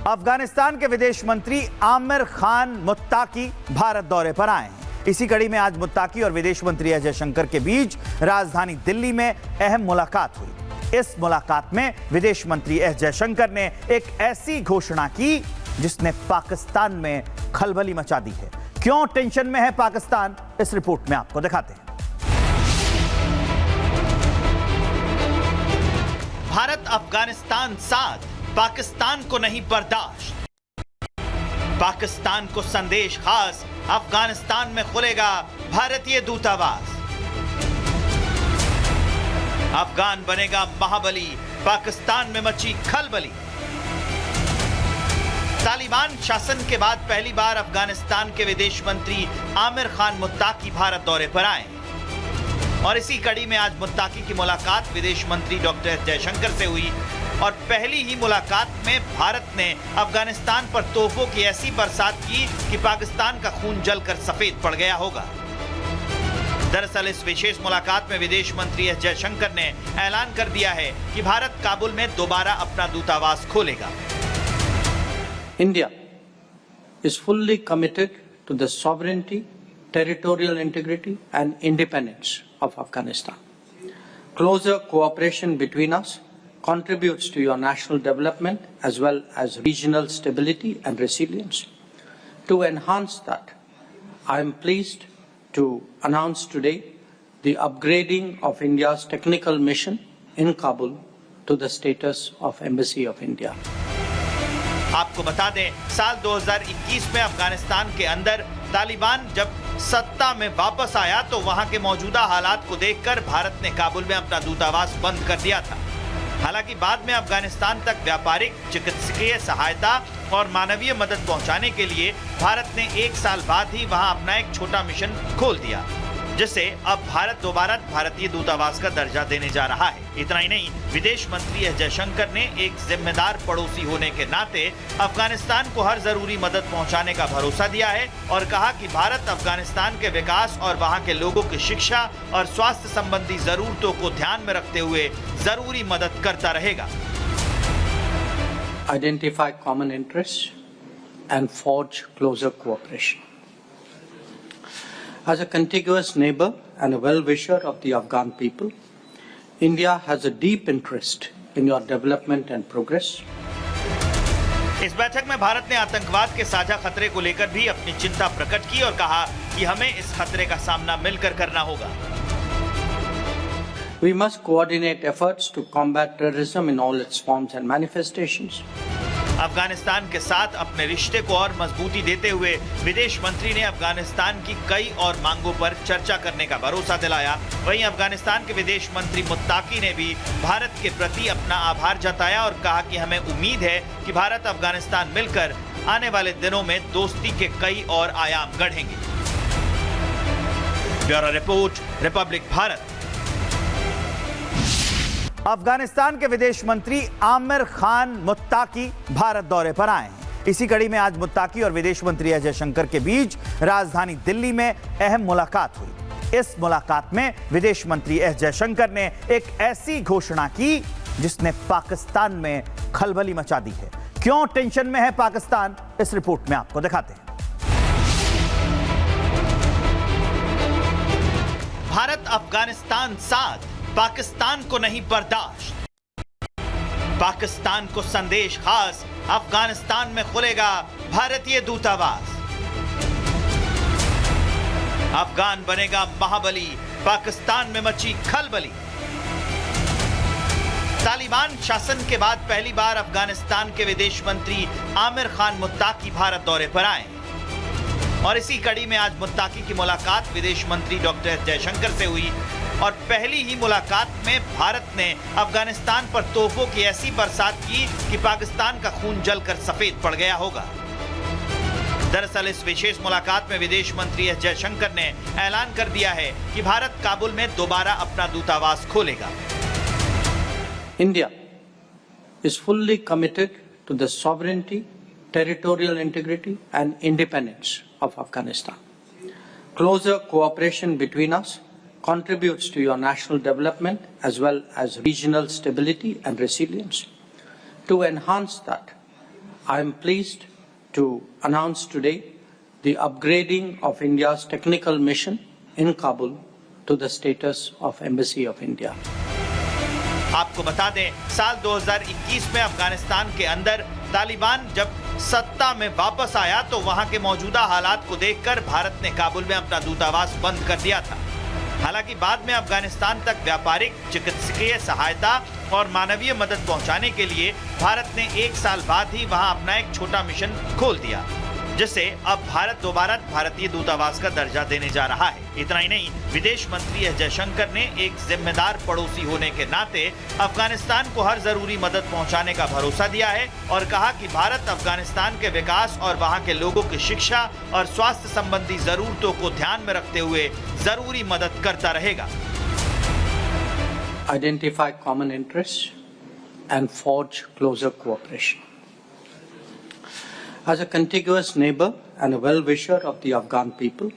अफगानिस्तान के विदेश मंत्री आमिर खान मुत्ताकी भारत दौरे पर आए हैं। इसी कड़ी में आज मुत्ताकी और विदेश मंत्री एस जयशंकर के बीच राजधानी दिल्ली में अहम मुलाकात हुई। इस मुलाकात में विदेश मंत्री एस जयशंकर ने एक ऐसी घोषणा की जिसने पाकिस्तान में खलबली मचा दी है। क्यों टेंशन में है पाकिस्तान, इस रिपोर्ट में आपको दिखाते हैं। भारत अफगानिस्तान साथ, पाकिस्तान को नहीं बर्दाश्त। पाकिस्तान को संदेश खास, अफगानिस्तान में खुलेगा भारतीय दूतावास। अफगान बनेगा महाबली, पाकिस्तान में मची खलबली। तालिबान शासन के बाद पहली बार अफगानिस्तान के विदेश मंत्री आमिर खान मुत्ताकी भारत दौरे पर आए और इसी कड़ी में आज मुत्ताकी की मुलाकात विदेश मंत्री डॉक्टर एस जयशंकर से हुई और पहली ही मुलाकात में भारत ने अफगानिस्तान पर तोपों की ऐसी बरसात की कि पाकिस्तान का खून जलकर सफेद पड़ गया होगा। दरअसल इस विशेष मुलाकात में विदेश मंत्री एस जयशंकर ने ऐलान कर दिया है कि भारत काबुल में दोबारा अपना दूतावास खोलेगा। India is fully committed to the sovereignty, territorial integrity and independence of Afghanistan. Closer cooperation between us contributes to your national development as well as regional stability and resilience. To enhance that, I am pleased to announce today the upgrading of India's technical mission in Kabul to the status of Embassy of India. आपको बता दें, साल 2021 में अफगानिस्तान के अंदर तालिबान जब सत्ता में वापस आया तो वहां के मौजूदा हालात को देखकर भारत ने काबुल में अपना दूतावास बंद कर दिया था। हालांकि बाद में अफगानिस्तान तक व्यापारिक, चिकित्सकीय सहायता और मानवीय मदद पहुंचाने के लिए भारत ने 1 साल बाद ही वहां अपना एक छोटा मिशन खोल दिया, जिसे अब भारत दोबारा भारतीय दूतावास का दर्जा देने जा रहा है। इतना ही नहीं, विदेश मंत्री एस जयशंकर ने एक जिम्मेदार पड़ोसी होने के नाते अफगानिस्तान को हर जरूरी मदद पहुंचाने का भरोसा दिया है और कहा कि भारत अफगानिस्तान के विकास और वहां के लोगों की शिक्षा और स्वास्थ्य संबंधी जरूरतों को ध्यान में रखते हुए जरूरी मदद करता रहेगा। Identify common interests and forge closer cooperation. As a contiguous neighbor and a well-wisher of the Afghan people, India has a deep interest in your development and progress. इस बैठक में भारत ने आतंकवाद के साझा खतरे को लेकर भी अपनी चिंता प्रकट की और कहा कि हमें इस खतरे का सामना मिलकर करना होगा। We must coordinate efforts to combat terrorism in all its forms and manifestations. Afghanistan के साथ अपने रिश्ते को और मजबूती देते हुए विदेश मंत्री ने अफगानिस्तान की कई और मांगों पर चर्चा करने का भरोसा दिलाया। वहीं अफगानिस्तान के विदेश मंत्री मुत्ताकी ने भी भारत के प्रति अपना आभार जताया और कहा कि हमें उम्मीद है कि भारत अफगानिस्तान मिलकर आने वाले दिनों में दोस्ती के कई और आयाम गढ़ेंगे। Bureau report, Republic Bharat. अफगानिस्तान के विदेश मंत्री आमिर खान मुत्ताकी भारत दौरे पर आए हैं। इसी कड़ी में आज मुत्ताकी और विदेश मंत्री एस जयशंकर के बीच राजधानी दिल्ली में अहम मुलाकात हुई। इस मुलाकात में विदेश मंत्री एस जयशंकर ने एक ऐसी घोषणा की जिसने पाकिस्तान में खलबली मचा दी है। क्यों टेंशन में है पाकिस्तान, इस रिपोर्ट में आपको दिखाते हैं। भारत अफगानिस्तान साथ, पाकिस्तान को नहीं बर्दाश्त। पाकिस्तान को संदेश खास, अफगानिस्तान में खुलेगा भारतीय दूतावास। अफगान बनेगा महाबली, पाकिस्तान में मची खलबली। तालिबान शासन के बाद पहली बार अफगानिस्तान के विदेश मंत्री आमिर खान मुत्ताकी भारत दौरे पर आए और इसी कड़ी में आज मुत्ताकी की मुलाकात विदेश मंत्री डॉक्टर एस जयशंकर से हुई और पहली ही मुलाकात में भारत ने अफगानिस्तान पर तोपों की ऐसी बरसात की कि पाकिस्तान का खून जलकर सफेद पड़ गया होगा। दरअसल इस विशेष मुलाकात में विदेश मंत्री एस जयशंकर ने ऐलान कर दिया है कि भारत काबुल में दोबारा अपना दूतावास खोलेगा। India is fully committed to the sovereignty, territorial integrity and independence of Afghanistan. Closer cooperation between us contributes to your national development as well as regional stability and resilience. To enhance that, I am pleased to announce today the upgrading of India's technical mission in Kabul to the status of Embassy of India. आपको बता दें, साल 2021 में अफगानिस्तान के अंदर तालिबान जब सत्ता में वापस आया तो वहां के मौजूदा हालात को देखकर भारत ने काबुल में अपना दूतावास बंद कर दिया था। हालांकि बाद में अफगानिस्तान तक व्यापारिक, चिकित्सकीय सहायता और मानवीय मदद पहुंचाने के लिए भारत ने 1 साल बाद ही वहां अपना एक छोटा मिशन खोल दिया, जिसे अब भारत दोबारा भारतीय दूतावास का दर्जा देने जा रहा है। इतना ही नहीं, विदेश मंत्री एस जयशंकर ने एक जिम्मेदार पड़ोसी होने के नाते अफगानिस्तान को हर जरूरी मदद पहुंचाने का भरोसा दिया है और कहा कि भारत अफगानिस्तान के विकास और वहां के लोगों की शिक्षा और स्वास्थ्य संबंधी जरूरतों को ध्यान में रखते हुए जरूरी मदद करता रहेगा। Identify common interests and forge closer cooperation. As a contiguous neighbor and a well-wisher of the Afghan people,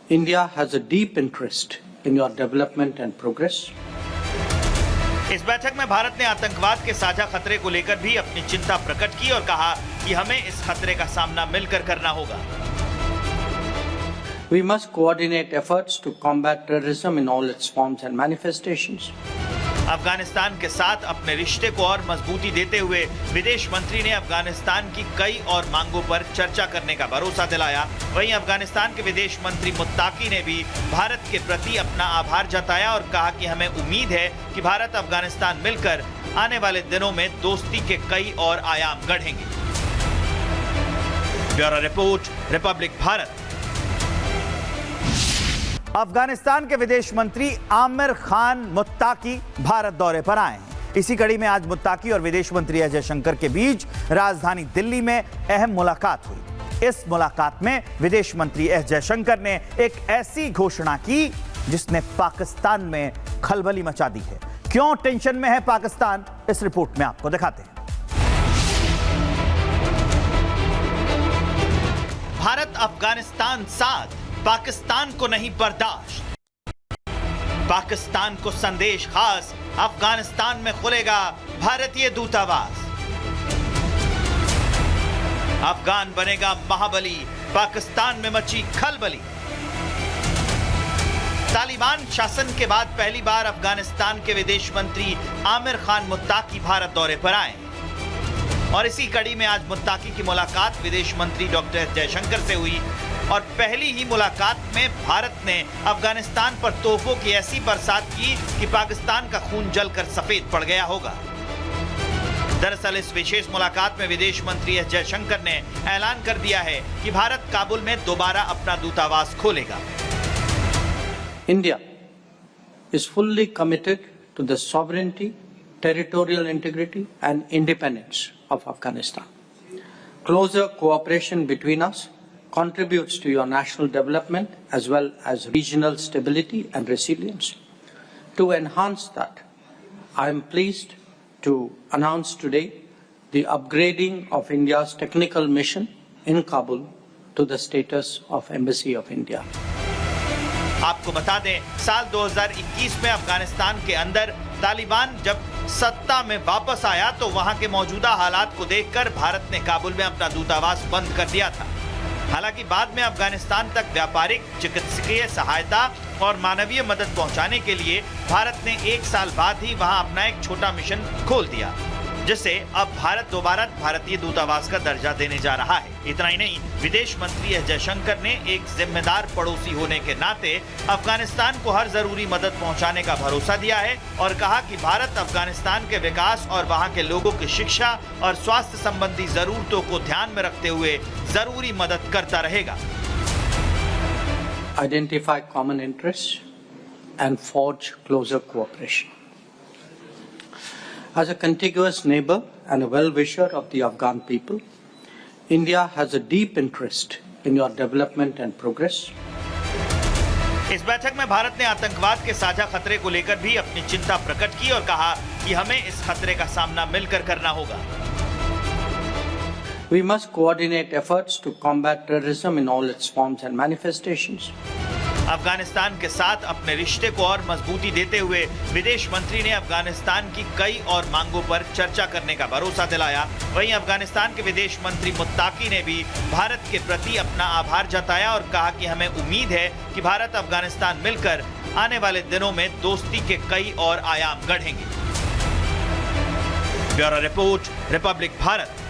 India has a deep interest in your development and progress. इस बैठक में भारत ने आतंकवाद के साझा खतरे को लेकर भी अपनी चिंता प्रकट की और कहा कि हमें इस खतरे का सामना मिलकर करना होगा। We must coordinate efforts to combat terrorism in all its forms and manifestations. Afghanistan के साथ अपने रिश्ते को और मजबूती देते हुए विदेश मंत्री ने अफगानिस्तान की कई और मांगों पर चर्चा करने का भरोसा दिलाया। वहीं अफगानिस्तान के विदेश मंत्री मुत्ताकी ने भी भारत के प्रति अपना आभार जताया और कहा कि हमें उम्मीद है कि भारत अफगानिस्तान मिलकर आने वाले दिनों में दोस्ती के कई और आयाम गढ़ेंगे। Bureau report, Republic Bharat. अफगानिस्तान के विदेश मंत्री आमिर खान मुत्ताकी भारत दौरे पर आए हैं। इसी कड़ी में आज मुत्ताकी और विदेश मंत्री एस जयशंकर के बीच राजधानी दिल्ली में अहम मुलाकात हुई। इस मुलाकात में विदेश मंत्री एस जयशंकर ने एक ऐसी घोषणा की जिसने पाकिस्तान में खलबली मचा दी है। क्यों टेंशन में है पाकिस्तान, इस रिपोर्ट में आपको दिखाते हैं। भारत अफगानिस्तान साथ, पाकिस्तान को नहीं बर्दाश्त। पाकिस्तान को संदेश खास, अफगानिस्तान में खुलेगा भारतीय दूतावास। अफगान बनेगा महाबली, पाकिस्तान में मची खलबली। तालिबान शासन के बाद पहली बार अफगानिस्तान के विदेश मंत्री आमिर खान मुत्ताकी भारत दौरे पर आए और इसी कड़ी में आज मुत्ताकी की मुलाकात विदेश मंत्री डॉक्टर एस जयशंकर से हुई और पहली ही मुलाकात में भारत ने अफगानिस्तान पर तोपों की ऐसी बरसात की कि पाकिस्तान का खून जलकर सफेद पड़ गया होगा। दरअसल इस विशेष मुलाकात में विदेश मंत्री एस जयशंकर ने ऐलान कर दिया है कि भारत काबुल में दोबारा अपना दूतावास खोलेगा। India is fully committed to the sovereignty, territorial integrity and independence of Afghanistan. Closer cooperation between us contributes to your national development as well as regional stability and resilience. To enhance that, I am pleased to announce today the upgrading of India's technical mission in Kabul to the status of Embassy of India. आपको बता दें, साल 2021 में अफगानिस्तान के अंदर तालिबान जब सत्ता में वापस आया तो वहां के मौजूदा हालात को देखकर भारत ने काबुल में अपना दूतावास बंद कर दिया था। हालांकि बाद में अफगानिस्तान तक व्यापारिक, चिकित्सकीय सहायता और मानवीय मदद पहुंचाने के लिए भारत ने 1 साल बाद ही वहां अपना एक छोटा मिशन खोल दिया, जिसे अब भारत दोबारा भारतीय दूतावास का दर्जा देने जा रहा है। इतना ही नहीं, विदेश मंत्री एस जयशंकर ने एक जिम्मेदार पड़ोसी होने के नाते अफगानिस्तान को हर जरूरी मदद पहुंचाने का भरोसा दिया है और कहा कि भारत अफगानिस्तान के विकास और वहां के लोगों की शिक्षा और स्वास्थ्य संबंधी जरूरतों को ध्यान में रखते हुए जरूरी मदद करता रहेगा। Identify common interests and forge closer cooperation. As a contiguous neighbor and a well-wisher of the Afghan people, India has a deep interest in your development and progress. इस बैठक में भारत ने आतंकवाद के साझा खतरे को लेकर भी अपनी चिंता प्रकट की और कहा कि हमें इस खतरे का सामना मिलकर करना होगा। We must coordinate efforts to combat terrorism in all its forms and manifestations. Afghanistan के साथ अपने रिश्ते को और मजबूती देते हुए विदेश मंत्री ने अफगानिस्तान की कई और मांगों पर चर्चा करने का भरोसा दिलाया। वहीं अफगानिस्तान के विदेश मंत्री मुत्ताकी ने भी भारत के प्रति अपना आभार जताया और कहा कि हमें उम्मीद है कि भारत अफगानिस्तान मिलकर आने वाले दिनों में दोस्ती के कई और आयाम गढ़ेंगे। Bureau report, Republic Bharat.